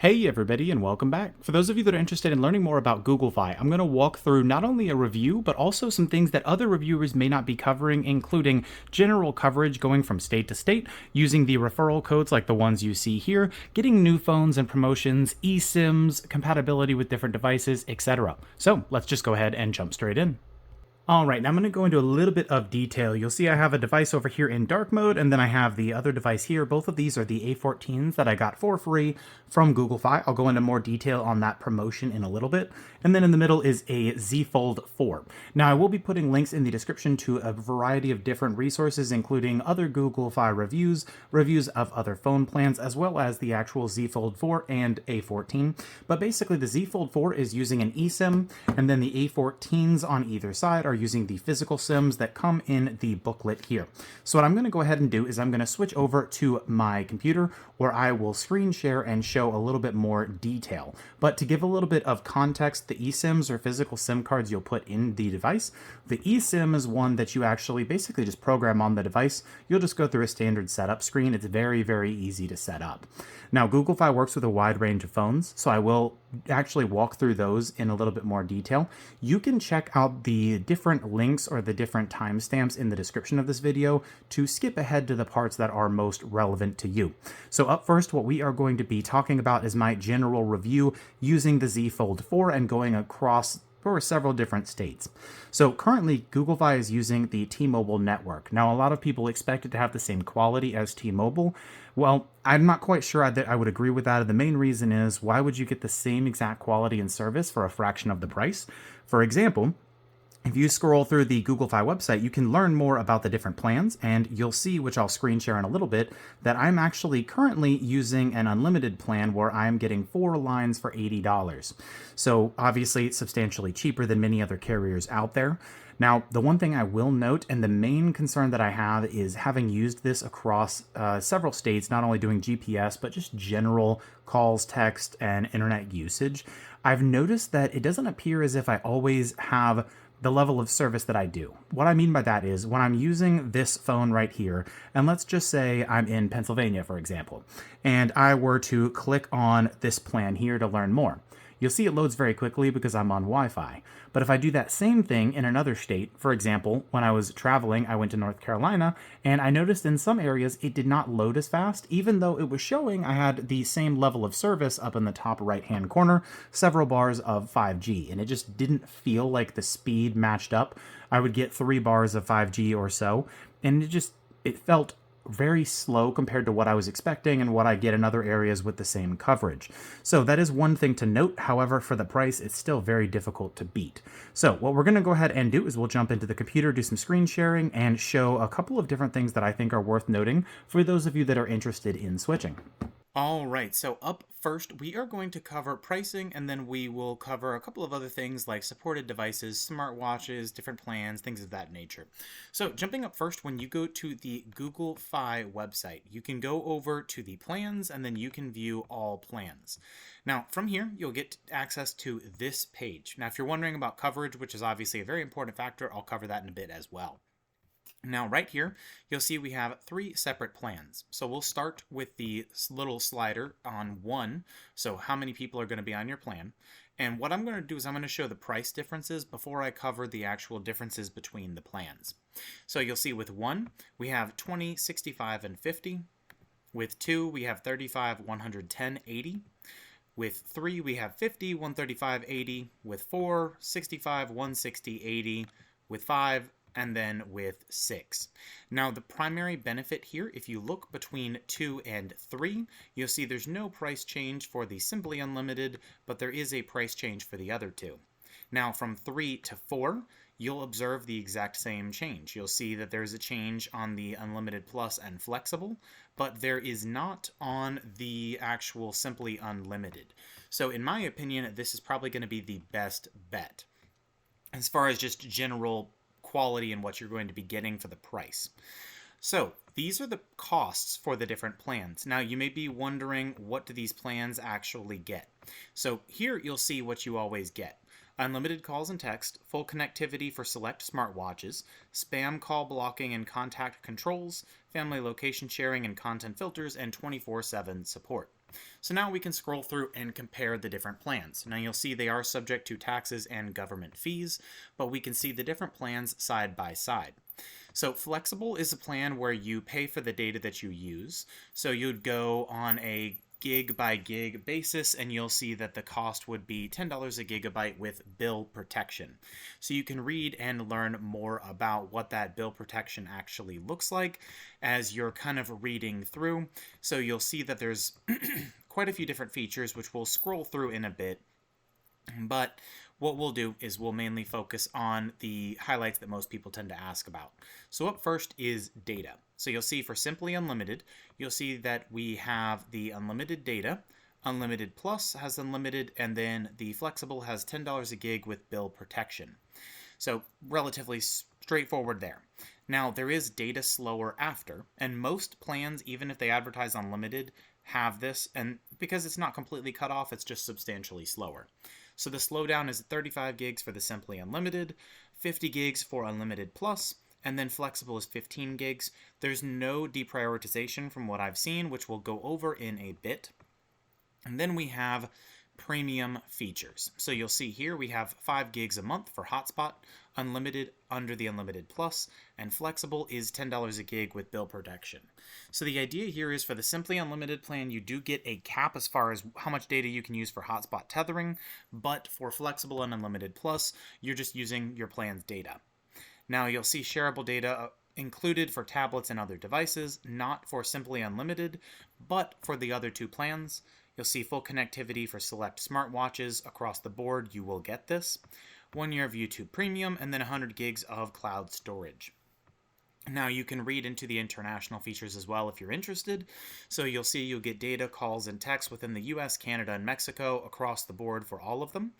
Hey everybody and welcome back. For those of you that are interested in learning more about Google Fi, I'm going to walk through not only a review, but also some things that other reviewers may not be covering, including general coverage going from state to state, using the referral codes like the ones you see here, getting new phones and promotions, eSIMs, compatibility with different devices, etc. So let's just go ahead and jump straight in. All right, now I'm going to go into a little bit of detail. You'll see I have a device over here in dark mode, and then I have the other device here. Both of these are the A14s that I got for free from Google Fi. I'll go into more detail on that promotion in a little bit. And then in the middle is a Z Fold 4. Now, I will be putting links in the description to a variety of different resources, including other Google Fi reviews, reviews of other phone plans, as well as the actual Z Fold 4 and A14. But basically, the Z Fold 4 is using an eSIM, and then the A14s on either side are using the physical SIMs that come in the booklet here. So what I'm going to go ahead and do is I'm going to switch over to my computer where I will screen share and show a little bit more detail. But to give a little bit of context, the eSIMs or physical SIM cards you'll put in the device. The eSIM is one that you actually basically just program on the device. You'll just go through a standard setup screen. It's very, very easy to set up. Now, Google Fi works with a wide range of phones, so I will actually walk through those in a little bit more detail. You can check out the different links or the different timestamps in the description of this video to skip ahead to the parts that are most relevant to you. So up first, what we are going to be talking about is my general review using the Z Fold 4 and going across for several different states. So currently, Google Fi is using the T-Mobile network. Now, a lot of people expect it to have the same quality as T-Mobile. Well, I'm not quite sure that I would agree with that. The main reason is, why would you get the same exact quality and service for a fraction of the price? For example, if you scroll through the Google Fi website, you can learn more about the different plans, and you'll see, which I'll screen share in a little bit, that I'm actually currently using an unlimited plan where I'm getting 4 lines for $80. So obviously it's substantially cheaper than many other carriers out there. Now, the one thing I will note, and the main concern that I have, is having used this across several states, not only doing GPS, but just general calls, text, and internet usage, I've noticed that it doesn't appear as if I always have the level of service that I do. What I mean by that is, when I'm using this phone right here, and let's just say I'm in Pennsylvania, for example, and I were to click on this plan here to learn more, you'll see it loads very quickly because I'm on Wi-Fi. But if I do that same thing in another state, for example, when I was traveling, I went to North Carolina, and I noticed in some areas it did not load as fast, even though it was showing I had the same level of service up in the top right-hand corner, several bars of 5G, and it just didn't feel like the speed matched up. I would get 3 bars of 5G or so, and it felt very slow compared to what I was expecting and what I get in other areas with the same coverage. So that is one thing to note. However, for the price, it's still very difficult to beat. So what we're going to go ahead and do is we'll jump into the computer, do some screen sharing, and show a couple of different things that I think are worth noting for those of you that are interested in switching. All right, so up first, we are going to cover pricing, and then we will cover a couple of other things like supported devices, smartwatches, different plans, things of that nature. So jumping up first, when you go to the Google Fi website, you can go over to the plans, and then you can view all plans. Now, from here, you'll get access to this page. Now, if you're wondering about coverage, which is obviously a very important factor, I'll cover that in a bit as well. Now, right here, you'll see we have 3 separate plans. So we'll start with the little slider on 1, so how many people are going to be on your plan. And what I'm going to do is I'm going to show the price differences before I cover the actual differences between the plans. So you'll see with 1, we have 20, 65, and 50. With 2, we have 35, 110, 80. With 3, we have 50, 135, 80. With 4, 65, 160, 80. With 5, and then with 6. Now, the primary benefit here, if you look between 2 and 3, you'll see there's no price change for the Simply Unlimited, but there is a price change for the other 2. Now, from 3 to 4, you'll observe the exact same change. You'll see that there's a change on the Unlimited Plus and Flexible, but there is not on the actual Simply Unlimited. So in my opinion, this is probably going to be the best bet as far as just general quality and what you're going to be getting for the price. So these are the costs for the different plans. Now, you may be wondering, what do these plans actually get? So here you'll see what you always get. Unlimited calls and text, full connectivity for select smartwatches, spam call blocking and contact controls, family location sharing and content filters, and 24/7 support. So now we can scroll through and compare the different plans. Now you'll see they are subject to taxes and government fees, but we can see the different plans side by side. So flexible is a plan where you pay for the data that you use. So you'd go on a gig by gig basis, and you'll see that the cost would be $10 a gigabyte with bill protection. So you can read and learn more about what that bill protection actually looks like as you're kind of reading through. So you'll see that there's quite a few different features, which we'll scroll through in a bit. But what we'll do is we'll mainly focus on the highlights that most people tend to ask about. So up first is data. So you'll see for Simply Unlimited, you'll see that we have the unlimited data, Unlimited Plus has unlimited, and then the Flexible has $10 a gig with bill protection. So relatively straightforward there. Now there is data slower after, and most plans, even if they advertise unlimited, have this, and because it's not completely cut off, it's just substantially slower. So the slowdown is 35 gigs for the Simply Unlimited, 50 gigs for Unlimited Plus, and then Flexible is 15 gigs. There's no deprioritization from what I've seen, which we'll go over in a bit. And then we have premium features. So you'll see here we have 5 gigs a month for hotspot, unlimited under the Unlimited Plus, and Flexible is $10 a gig with bill protection. So the idea here is for the Simply Unlimited plan, you do get a cap as far as how much data you can use for hotspot tethering, but for Flexible and Unlimited Plus, you're just using your plan's data. Now you'll see shareable data included for tablets and other devices, not for Simply Unlimited, but for the other two plans. You'll see full connectivity for select smartwatches across the board. You will get this. 1 year of YouTube Premium, and then 100 gigs of cloud storage. Now you can read into the international features as well if you're interested. So you'll see you'll get data, calls, and texts within the US, Canada, and Mexico across the board for all of them.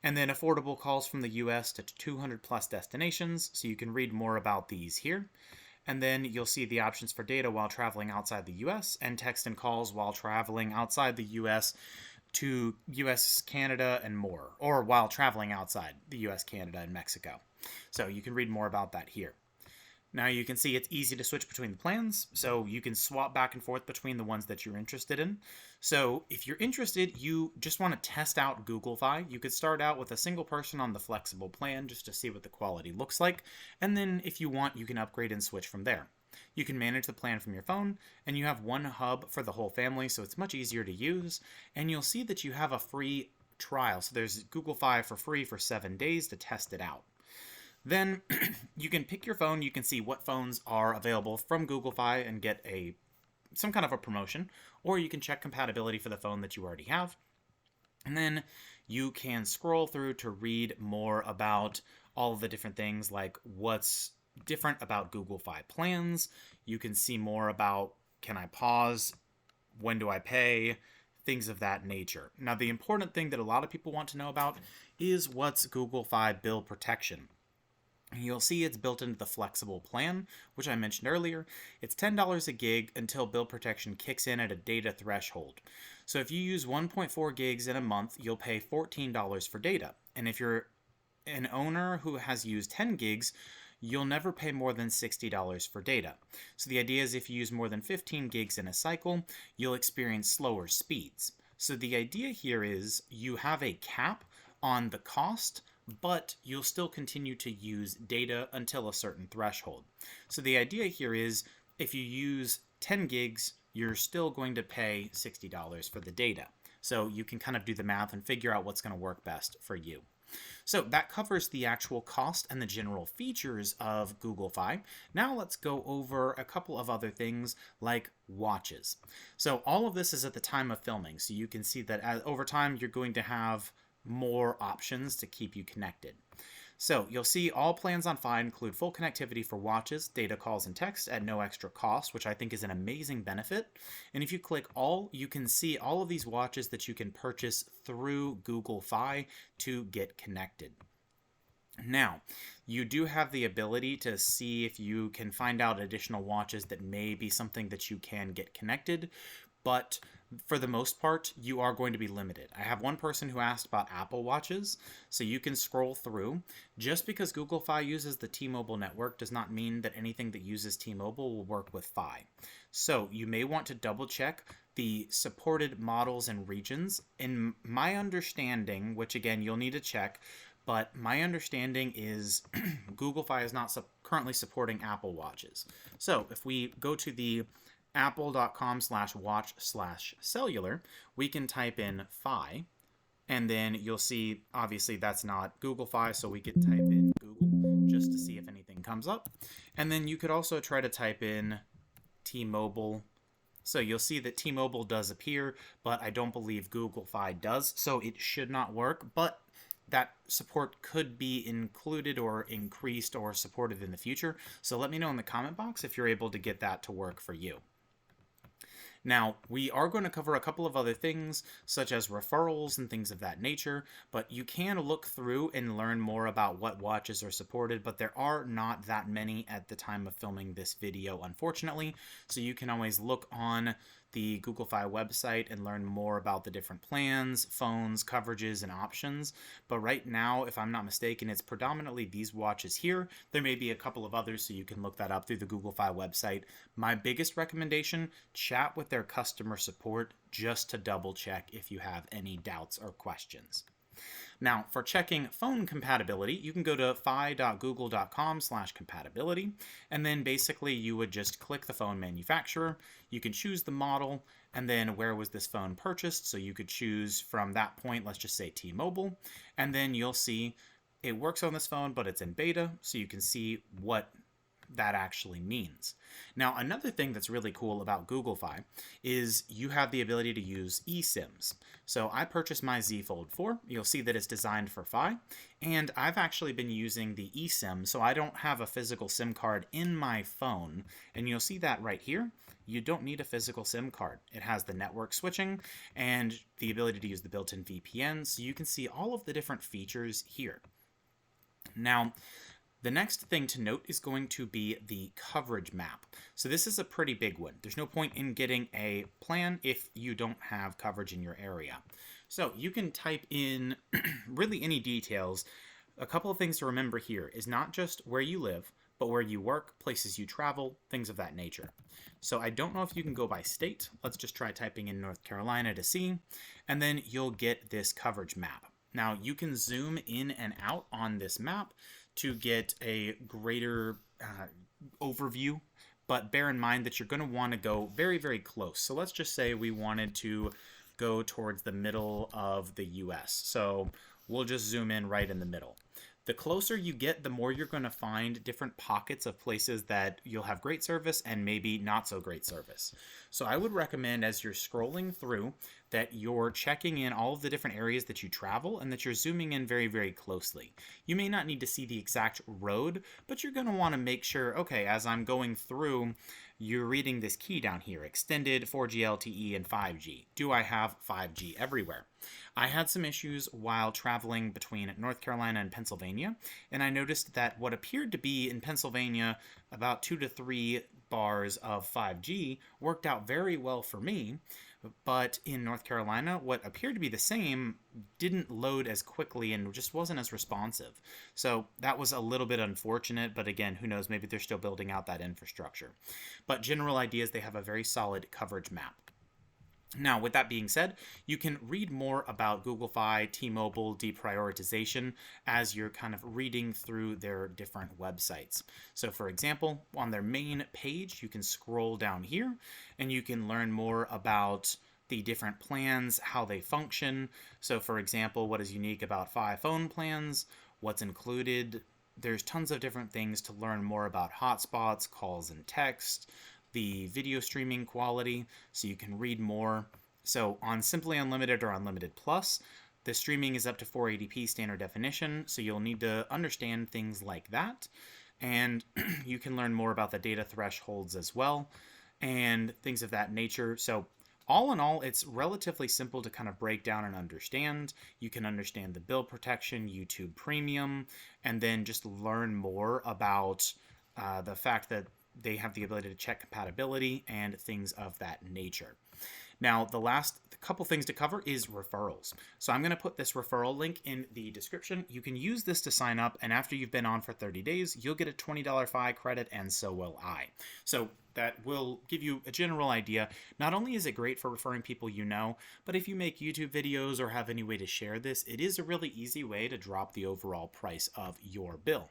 And then affordable calls from the US to 200 plus destinations. So you can read more about these here. And then you'll see the options for data while traveling outside the US and text and calls while traveling outside the US to US, Canada, and more, or while traveling outside the US, Canada, and Mexico. So you can read more about that here. Now you can see it's easy to switch between the plans, so you can swap back and forth between the ones that you're interested in. So if you're interested, you just want to test out Google Fi, you could start out with a single person on the flexible plan just to see what the quality looks like, and then if you want, you can upgrade and switch from there. You can manage the plan from your phone, and you have one hub for the whole family, so it's much easier to use, and you'll see that you have a free trial. So there's Google Fi for free for 7 days to test it out. Then you can pick your phone, you can see what phones are available from Google Fi and get some kind of a promotion, or you can check compatibility for the phone that you already have. And then you can scroll through to read more about all of the different things, like what's different about Google Fi plans. You can see more about, can I pause, when do I pay, things of that nature. Now the important thing that a lot of people want to know about is what's Google Fi bill protection. You'll see it's built into the flexible plan, which I mentioned earlier. It's $10 a gig until bill protection kicks in at a data threshold. So if you use 1.4 gigs in a month, you'll pay $14 for data. And if you're an owner who has used 10 gigs, you'll never pay more than $60 for data. So the idea is if you use more than 15 gigs in a cycle, you'll experience slower speeds. So the idea here is you have a cap on the cost, but you'll still continue to use data until a certain threshold. So the idea here is if you use 10 gigs, you're still going to pay $60 for the data. So you can kind of do the math and figure out what's going to work best for you. So that covers the actual cost and the general features of Google Fi. Now let's go over a couple of other things like watches. So all of this is at the time of filming. So you can see that over time you're going to have more options to keep you connected. So you'll see all plans on Fi include full connectivity for watches, data, calls, and text at no extra cost, which I think is an amazing benefit. And if you click all, you can see all of these watches that you can purchase through Google Fi to get connected. Now, you do have the ability to see if you can find out additional watches that may be something that you can get connected, but For the most part, you are going to be limited. I have one person who asked about Apple Watches, so you can scroll through. Just because Google Fi uses the T-Mobile network does not mean that anything that uses T-Mobile will work with Fi. So you may want to double check the supported models and regions. In my understanding, which again you'll need to check, but my understanding is Google Fi is not currently supporting Apple Watches. So if we go to the apple.com/watch/cellular, we can type in Fi, and then you'll see, obviously that's not Google Fi, so we could type in Google just to see if anything comes up. And then you could also try to type in T-Mobile. So you'll see that T-Mobile does appear, but I don't believe Google Fi does, so it should not work, but that support could be included or increased or supported in the future. So let me know in the comment box if you're able to get that to work for you. Now, we are going to cover a couple of other things, such as referrals and things of that nature, but you can look through and learn more about what watches are supported, but there are not that many at the time of filming this video, unfortunately, so you can always look on the Google Fi website and learn more about the different plans, phones, coverages, and options. But right now, if I'm not mistaken, it's predominantly these watches here. There may be a couple of others, so you can look that up through the Google Fi website. My biggest recommendation, chat with their customer support just to double check if you have any doubts or questions. Now, for checking phone compatibility, you can go to fi.google.com/compatibility, and then basically you would just click the phone manufacturer. You can choose the model, and then where was this phone purchased, so you could choose from that point, let's just say T-Mobile, and then you'll see it works on this phone, but it's in beta, so you can see what that actually means. Now, another thing that's really cool about Google Fi is you have the ability to use eSIMs. So I purchased my Z Fold 4. You'll see that it's designed for Fi, and I've actually been using the eSIM, so I don't have a physical SIM card in my phone, and you'll see that right here. You don't need a physical SIM card. It has the network switching and the ability to use the built-in VPN, so you can see all of the different features here. Now, the next thing to note is going to be the coverage map. So this is a pretty big one. There's no point in getting a plan if you don't have coverage in your area. So you can type in really any details. A couple of things to remember here is not just where you live, but where you work, places you travel, things of that nature. So I don't know if you can go by state. Let's just try typing in North Carolina to see, and then you'll get this coverage map. Now you can zoom in and out on this map to get a greater overview, but bear in mind that you're going to want to go very, very close. So let's just say we wanted to go towards the middle of the US. So we'll just zoom in right in the middle. The closer you get, the more you're going to find different pockets of places that you'll have great service and maybe not so great service. So I would recommend as you're scrolling through that you're checking in all of the different areas that you travel and that you're zooming in very, very closely. You may not need to see the exact road, but you're going to want to make sure, okay, as I'm going through, you're reading this key down here, extended 4G LTE and 5G. Do I have 5G everywhere? I had some issues while traveling between North Carolina and Pennsylvania, and I noticed that what appeared to be in Pennsylvania about 2 to 3 bars of 5G worked out very well for me, but in North Carolina, what appeared to be the same didn't load as quickly and just wasn't as responsive. So that was a little bit unfortunate, but again, who knows, maybe they're still building out that infrastructure. But general idea is they have a very solid coverage map. Now, with that being said, you can read more about Google Fi, T-Mobile deprioritization as you're kind of reading through their different websites. So for example, on their main page, you can scroll down here and you can learn more about the different plans, how they function. So for example, what is unique about Fi phone plans, what's included. There's tons of different things to learn more about hotspots, calls and text, the video streaming quality, so you can read more. So on Simply Unlimited or Unlimited Plus, the streaming is up to 480p standard definition, so you'll need to understand things like that. And you can learn more about the data thresholds as well, and things of that nature. So all in all, it's relatively simple to kind of break down and understand. You can understand the bill protection, YouTube Premium, and then just learn more about the fact that they have the ability to check compatibility and things of that nature. Now, the last couple things to cover is referrals. So I'm going to put this referral link in the description. You can use this to sign up, and after you've been on for 30 days, you'll get a $20 FI credit, and so will I. So that will give you a general idea. Not only is it great for referring people you know, but if you make YouTube videos or have any way to share this, it is a really easy way to drop the overall price of your bill.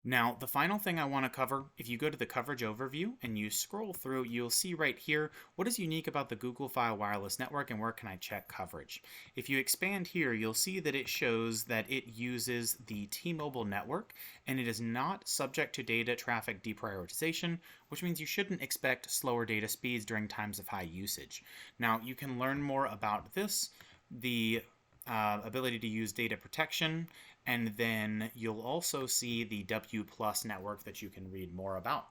Now, the final thing I want to cover, if you go to the coverage overview and you scroll through, you'll see right here what is unique about the Google Fi wireless network and where can I check coverage. If you expand here, you'll see that it shows that it uses the T-Mobile network and it is not subject to data traffic deprioritization, which means you shouldn't expect slower data speeds during times of high usage. Now, you can learn more about this, the ability to use data protection, and then you'll also see the W Plus network that you can read more about.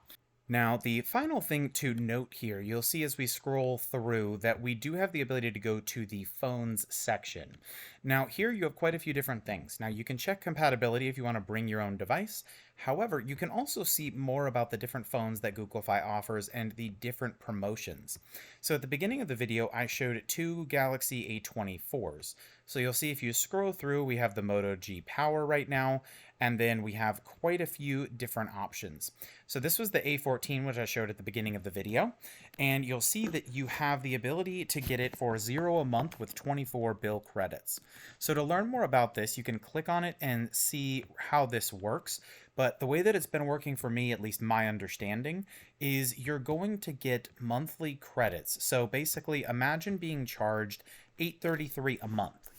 Now, the final thing to note here, you'll see as we scroll through that we do have the ability to go to the phones section. Now, here you have quite a few different things. Now, you can check compatibility if you want to bring your own device. However, you can also see more about the different phones that Google Fi offers and the different promotions. So at the beginning of the video, I showed two Galaxy A24s. So you'll see if you scroll through, we have the Moto G Power right now, and then we have quite a few different options. So this was the A14, which I showed at the beginning of the video, and you'll see that you have the ability to get it for $0 a month with 24 bill credits. So to learn more about this, you can click on it and see how this works. But the way that it's been working for me, at least my understanding, is you're going to get monthly credits. So basically, imagine being charged $8.33 a month,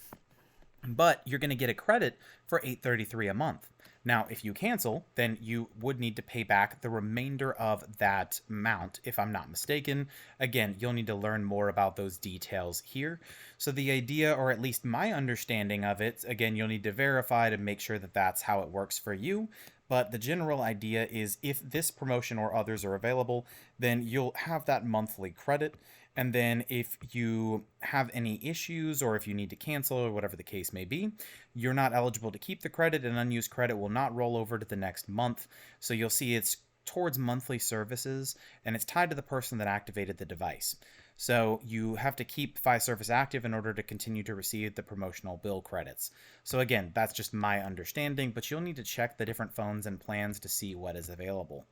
but you're going to get a credit for $8.33 a month. Now, if you cancel, then you would need to pay back the remainder of that amount, if I'm not mistaken. Again, you'll need to learn more about those details here. So the idea, or at least my understanding of it, again, you'll need to verify to make sure that that's how it works for you. But the general idea is if this promotion or others are available, then you'll have that monthly credit. And then if you have any issues or if you need to cancel or whatever the case may be, you're not eligible to keep the credit, and unused credit will not roll over to the next month. So you'll see it's towards monthly services, and it's tied to the person that activated the device. So you have to keep Fi service active in order to continue to receive the promotional bill credits. So again, that's just my understanding, but you'll need to check the different phones and plans to see what is available.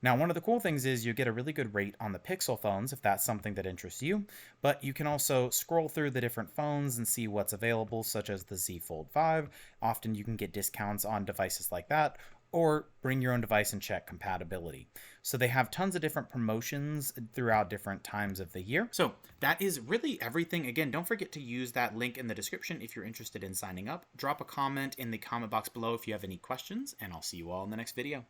Now, one of the cool things is you get a really good rate on the Pixel phones if that's something that interests you, but you can also scroll through the different phones and see what's available, such as the Z Fold 5. Often you can get discounts on devices like that, or bring your own device and check compatibility. So they have tons of different promotions throughout different times of the year. So that is really everything. Again, don't forget to use that link in the description if you're interested in signing up. Drop a comment in the comment box below if you have any questions, and I'll see you all in the next video.